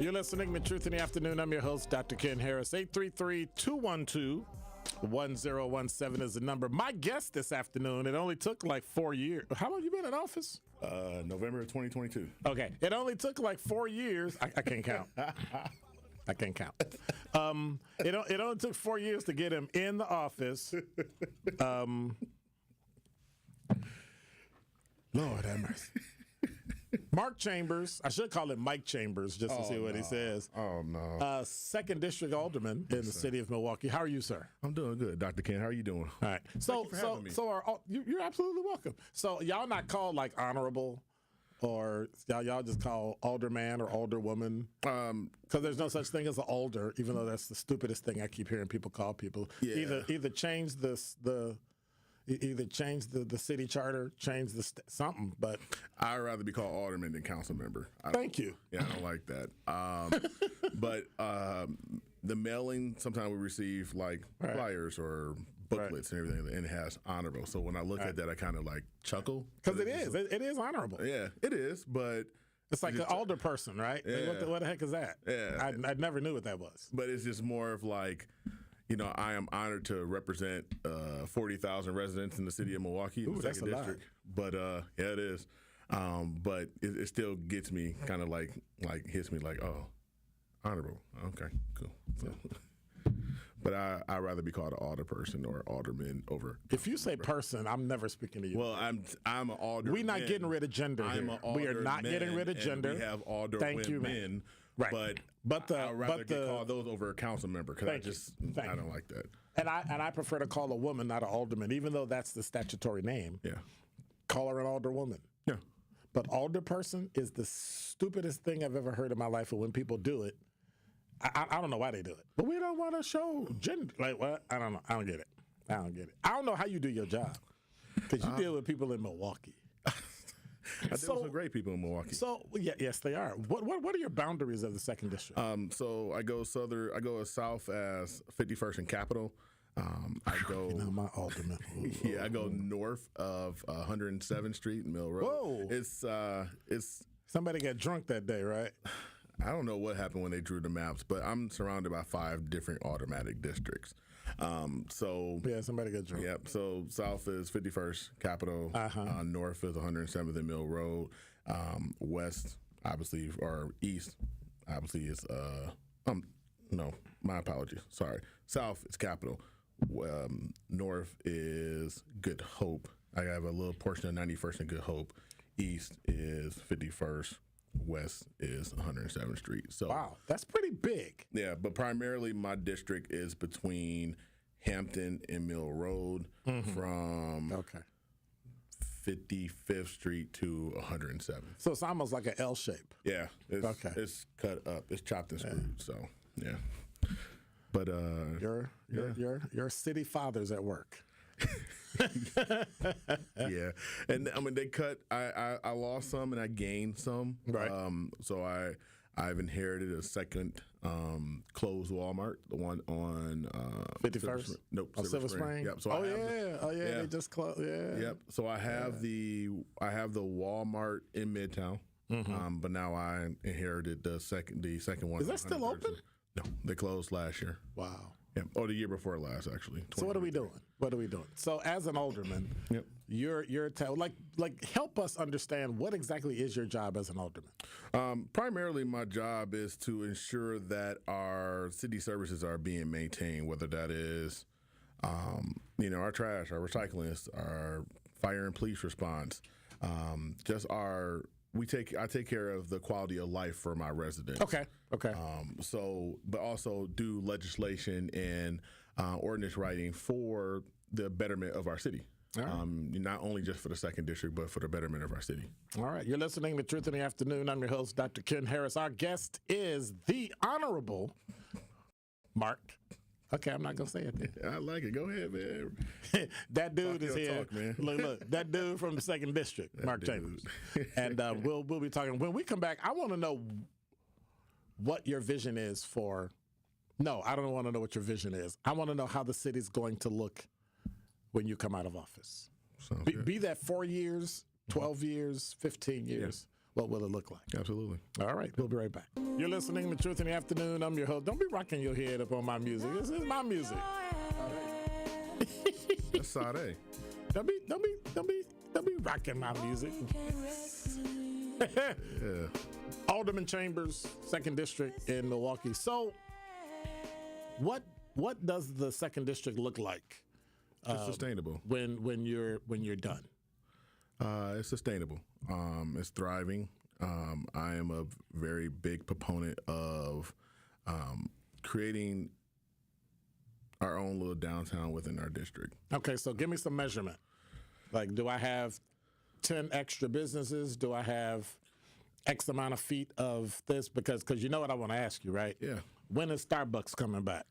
You're listening to Truth in the Afternoon. I'm your host, Dr. Ken Harris. 833-212-1017 is the number. My guest this afternoon, it only took like 4 years. How long you been in office? November of 2022. Okay. It only took like 4 years. I can't count. I can't count. It only took 4 years to get him in the office. Lord have mercy. Mark Chambers, I should call him Mike Chambers just to see what he says. Oh, no. 2nd District Alderman in the city of Milwaukee. How are you, sir? I'm doing good, Dr. Ken. How are you doing? All right. You're absolutely welcome. So y'all not called like honorable, or y'all just call alderman or alderwoman? Because there's no such thing as an alder, even though that's the stupidest thing I keep hearing people call people. Yeah. Either change the city charter, change something, but I'd rather be called alderman than council member. Thank you. Yeah, I don't like that. But the mailing, sometimes we receive like flyers or booklets and everything, and it has honorable. So when I look at that, I kind of like chuckle. Because it is honorable. Yeah, it is, but it's like an older person, right? Yeah. Like, what the heck is that? Yeah. I never knew what that was. But it's just more of like, I am honored to represent 40,000 residents in the city of Milwaukee, in the that's 2nd a lot. District. But it is. But it still gets me kind of like hits me like, oh, honorable. Okay, cool. So, but I'd rather be called an alder person or alderman over. If you say person, I'm never speaking to you. Well, I'm an alderman. We're not getting rid of gender here. We are not getting rid of gender. We have alder Thank you, women. man. Right. But I'd rather get called those over a council member because I don't like that. And I prefer to call a woman, not an alderman, even though that's the statutory name. Yeah. Call her an alderwoman. Yeah. But alderperson is the stupidest thing I've ever heard in my life. And when people do it, I don't know why they do it. But we don't want to show gender. Like what? I don't know. I don't get it. I don't know how you do your job because you deal with people in Milwaukee. I deal with some great people in Milwaukee. So yes, they are. What are your boundaries of the 2nd District? So I go southern. I go as south as 51st and Capitol. I go. My alderman. I go north of 107th Street and Mill Road. Whoa! It's somebody got drunk that day, right? I don't know what happened when they drew the maps, but I'm surrounded by 5 different automatic districts. Somebody got drunk. Yep. So south is 51st Capitol. North is 107th and Mill Road. West, obviously, or east, obviously is no, my apologies. Sorry. South is Capitol. North is Good Hope. I have a little portion of 91st and Good Hope. East is 51st. West is 107th Street. So wow, that's pretty big. Yeah, but primarily my district is between Hampton and Mill Road from 55th Street to 107th. So it's almost like an L shape. Yeah, it's cut up. It's chopped and screwed. So yeah, but your city fathers at work. Yeah, and I mean they cut. I lost some and I gained some. Right. So I've inherited a second closed Walmart, the one on 51st. Nope, Silver Spring. Yep. So they just closed. Yeah. Yep. So I have the Walmart in Midtown, but now I inherited the second one. Is that still open? No, they closed last year. Wow. Yeah. Or the year before last, actually. So what are we doing? So as an alderman, you're help us understand what exactly is your job as an alderman. Primarily, my job is to ensure that our city services are being maintained, whether that is, our trash, our recycling, our fire and police response, I take care of the quality of life for my residents. Okay. But also do legislation and ordinance writing for the betterment of our city. Right. Not only just for the 2nd District, but for the betterment of our city. All right. You're listening to Truth in the Afternoon. I'm your host, Dr. Ken Harris. Our guest is the Honorable Mark. Okay, I'm not going to say it then. I like it. Go ahead, man. That dude is here. Talk, man. Look, that dude from the 2nd District, Mark Chambers. And we'll be talking. When we come back, I want to know what your vision is for. No, I don't want to know what your vision is. I want to know how the city's going to look when you come out of office. Be that 4 years, 12 years, 15 years. what will it look like? Absolutely. All right, we'll be right back. You're listening to Truth in the Afternoon. I'm your host. Don't be rocking your head up on my music. This is my music. That's Sade. Don't be rocking my music. Yeah. Alderman Chambers, 2nd District in Milwaukee. So, what does the 2nd District look like? It's sustainable. When you're done. It's sustainable. It's thriving. I am a very big proponent of creating our own little downtown within our district. Okay, so give me some measurement. Like, do I have 10 extra businesses? Do I have X amount of feet of this? Because you know what I want to ask you, right? Yeah. When is Starbucks coming back?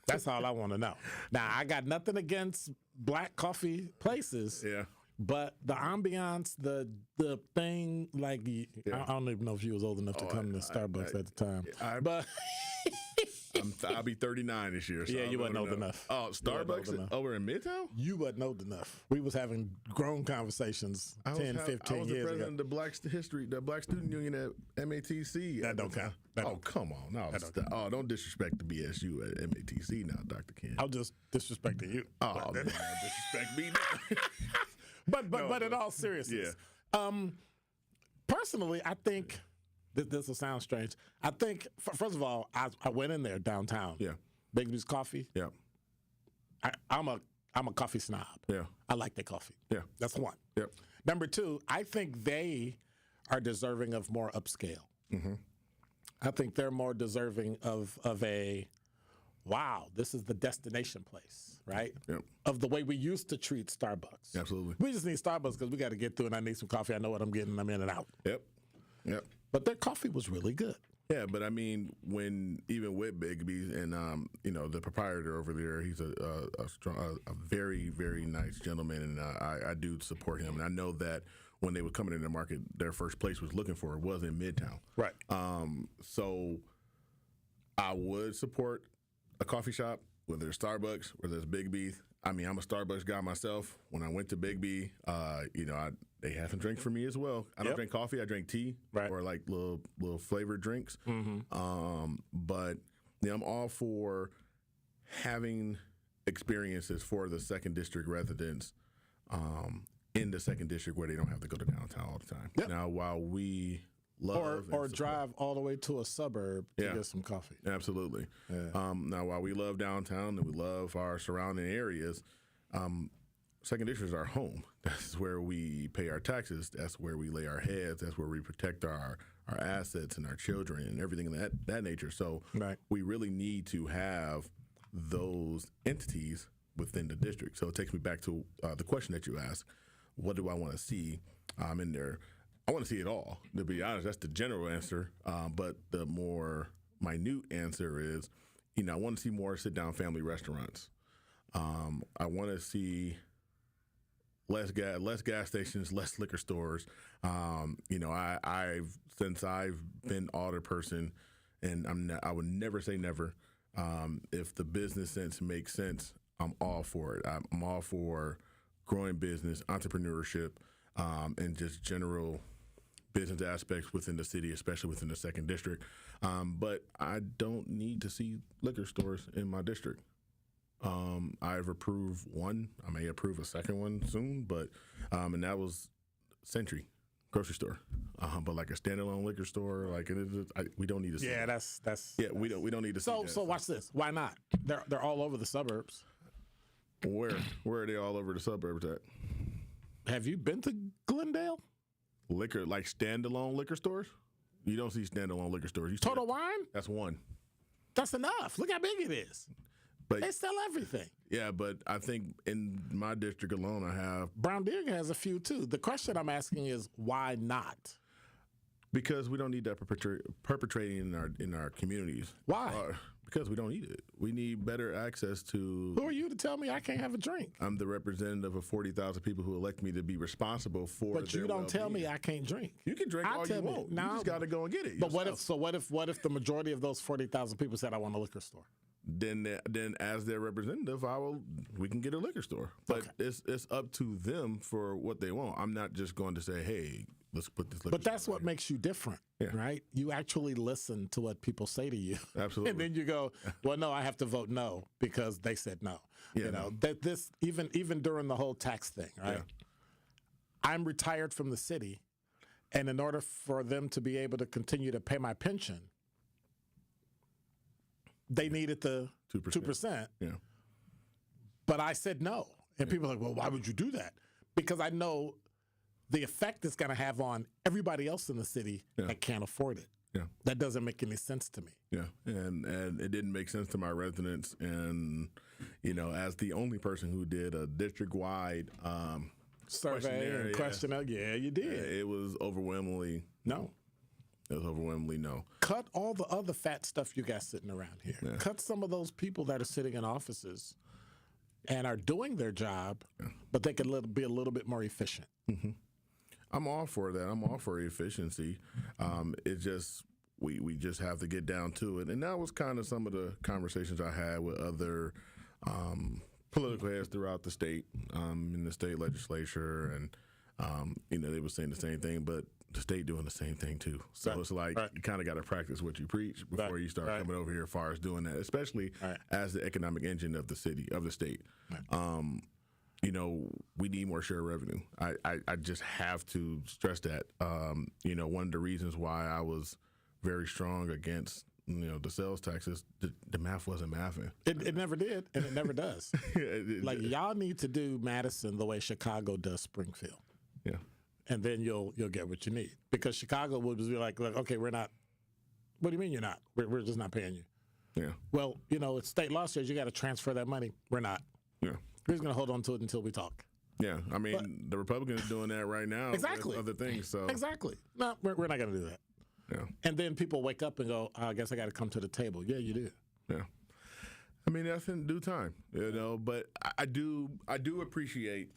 That's all I want to know. Now, I got nothing against black coffee places. Yeah. But the ambiance, the thing, like, I don't even know if you was old enough to come to Starbucks at the time. But I'll be 39 this year. So yeah, you wasn't old enough. Oh, Starbucks over in Midtown? You wasn't old enough. We was having grown conversations 10, 15 years ago. I was the president of the Black Student Union at MATC. That don't count. Come on. No, don't disrespect the BSU at MATC now, Dr. Ken. I'll just disrespect you. Oh, man, disrespect me now. But in all seriousness, personally, I think this will sound strange. I think first of all, I went in there downtown. Yeah, Bigsby's Coffee. Yeah, I'm a coffee snob. Yeah, I like their coffee. Yeah, that's one. Yeah. Number two, I think they are deserving of more upscale. Mm-hmm. I think they're more deserving of a. Wow, this is the destination place, right? Yep. Of the way we used to treat Starbucks. Absolutely. We just need Starbucks because we got to get through and I need some coffee. I know what I'm getting. I'm in and out. Yep. But their coffee was really good. Yeah, but I mean, even with Bigby's and the proprietor over there, he's a very, very nice gentleman, and I do support him. And I know that when they were coming in the market, their first place was looking for was in Midtown. Right. So I would support a coffee shop, whether it's Starbucks, whether it's Bigby's. I mean, I'm a Starbucks guy myself. When I went to Bigby, they had some drinks for me as well. I don't drink coffee. I drink tea or like little flavored drinks. Mm-hmm. But I'm all for having experiences for the 2nd District residents in the 2nd District where they don't have to go to downtown all the time. Yep. Now, while we love or drive all the way to a suburb to get some coffee. Absolutely. Yeah. Now, while we love downtown and we love our surrounding areas, 2nd District is our home. That's where we pay our taxes. That's where we lay our heads. That's where we protect our assets and our children and everything of that nature. So we really need to have those entities within the district. So it takes me back to the question that you asked, what do I want to see in there? I want to see it all, to be honest. That's the general answer. But the more minute answer is, I want to see more sit-down family restaurants. I want to see less gas stations, less liquor stores. Since I've been alderperson, and I would never say never. If the business sense makes sense, I'm all for it. I'm all for growing business, entrepreneurship, and just general business aspects within the city, especially within the 2nd District. But I don't need to see liquor stores in my district. I've approved one. I may approve a second one soon, but and that was Century grocery store. But like a standalone liquor store, we don't need to see. Yeah, that. that's yeah. We don't need to see. So watch this. Why not? They're all over the suburbs. Where are they all over the suburbs at? Have you been to Glendale? Liquor, like standalone liquor stores? You don't see standalone liquor stores. Total Wine? That's one. That's enough. Look how big it is. But they sell everything. Yeah, but I think in my district alone, I have... Brown Deer has a few, too. The question I'm asking is, why not? Because we don't need that perpetrating in our communities. Why? Because we don't need it. We need better access to... Who are you to tell me I can't have a drink? I'm the representative of 40,000 people who elect me to be responsible for But you don't tell me I can't drink. You can drink all you want. You just got to go and get it But yourself. what if the majority of those 40,000 people said I want a liquor store? Then as their representative, we can get a liquor store. But it's up to them for what they want. I'm not just going to say, hey, let's put this. But that's what makes you different, right? You actually listen to what people say to you. Absolutely. And then you go, well, no, I have to vote no because they said no. Yeah, you know, that this even during the whole tax thing, right? Yeah. I'm retired from the city, and in order for them to be able to continue to pay my pension, they needed the 2%. Yeah. But I said no. And people are like, well, why would you do that? Because I know the effect it's going to have on everybody else in the city that can't afford it. Yeah. That doesn't make any sense to me. Yeah. And it didn't make sense to my residents. And, you know, as the only person who did a district-wide survey and questionnaire, yeah, you did. It was overwhelmingly no. It was overwhelmingly no. Cut all the other fat stuff you got sitting around here. Yeah. Cut some of those people that are sitting in offices and are doing their job, but they could be a little bit more efficient. Mm-hmm. I'm all for that. I'm all for efficiency. It just we just have to get down to it. And that was kind of some of the conversations I had with other political heads throughout the state, in the state legislature, and you know, they were saying the same thing, but the state doing the same thing too. So it's like you kind of got to practice what you preach before you start coming over here as far as doing that, especially as the economic engine of the city, of the state. You know, we need more share revenue. I just have to stress that. You know, one of the reasons why I was very strong against, you know, the sales taxes, the math wasn't mathing. It never did, and it never does. Like, y'all need to do Madison the way Chicago does Springfield. Yeah. And then you'll get what you need. Because Chicago would be like, okay, we're not. What do you mean you're not? We're just not paying you. Yeah. Well, you know, it's state law says you got to transfer that money. We're not. Yeah. We're just going to hold on to it until we talk. Yeah. I mean, the Republicans are doing that right now. Exactly. With other things. So exactly. No, we're not going to do that. Yeah. And then people wake up and go, I guess I got to come to the table. Yeah, you do. Yeah. I mean, that's in due time, you know, but I do appreciate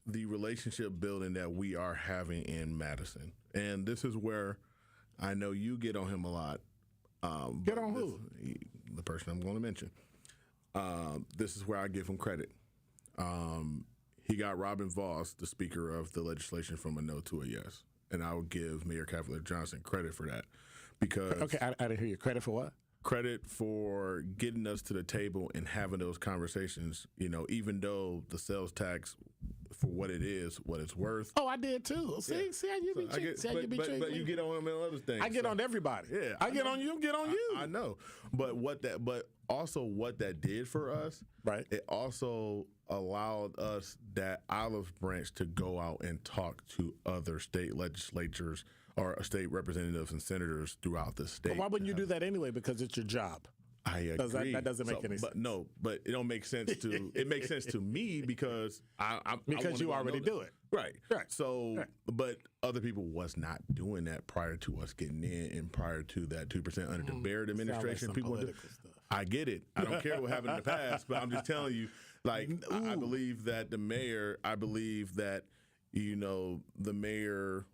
the relationship building that we are having in Madison. And this is where I know you get on him a lot. Get on who? The person I'm going to mention. This is where I give him credit. He got Robin Voss, the Speaker of the legislation, from a no to a yes. And I would give Mayor Cavalier Johnson credit for that. Because okay, I didn't hear you. Credit for what? Credit for getting us to the table and having those conversations, you know, even though the sales tax, for what it is, what it's worth. Oh, I did too. See how you be treating. But you get on him and other things. I get on everybody. Yeah, I get on you. Get on you. I know, but also what that did for us, right? It also allowed us, that olive branch, to go out and talk to other state legislatures or state representatives and senators throughout the state. But why wouldn't you do that anyway? Because it's your job. I agree. That doesn't make any sense. But no, but it don't make sense to. It makes sense to me because I you already do it. Right. So, but other people was not doing that prior to us getting in, and prior to that 2% under the Barrett administration. Like people political stuff. I get it. I don't care what happened in the past, but I'm just telling you. Like, I believe that the mayor. I believe that, you know, the mayor,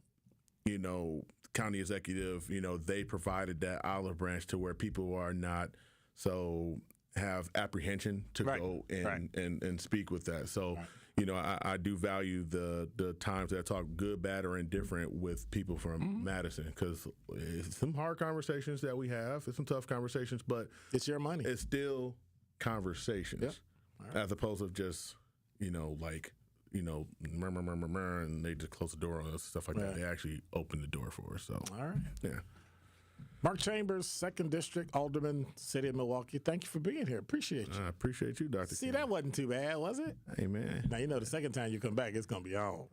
you know, county executive, you know, they provided that olive branch to where people are not so have apprehension to go and speak with that. So, you know, I do value the times that I talk good, bad, or indifferent with people from Madison, because it's some hard conversations that we have. It's some tough conversations, but it's your money. It's still conversations, as opposed to just, you know, like, you know, murmur, and they just close the door on us, stuff like that. They actually open the door for us. So, all right. Yeah. Mark Chambers, 2nd District Alderman, City of Milwaukee. Thank you for being here. Appreciate you. I appreciate you, Dr. See, King. that wasn't too bad, was it? Hey, man. Now, you know, the second time you come back, it's going to be on.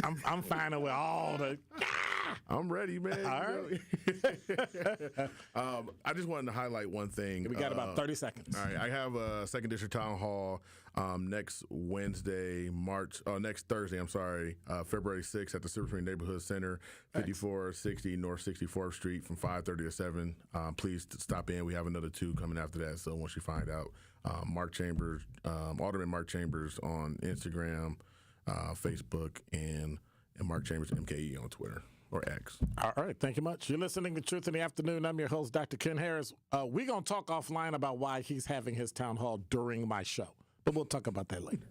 I'm finding with all the... I'm ready, man. All right. I just wanted to highlight one thing. We got about 30 seconds. All right. I have a 2nd District Town Hall next Thursday, February 6th at the Silver Spring Neighborhood Center, 5460 North 64th Street from 5:30 to 7. Please stop in. We have another 2 coming after that. So once you find out, Mark Chambers, Alderman Mark Chambers on Instagram, Facebook, and Mark Chambers MKE on Twitter. Or X. All right. Thank you much. You're listening to Truth in the Afternoon. I'm your host, Dr. Ken Harris. We're going to talk offline about why he's having his town hall during my show, but we'll talk about that later.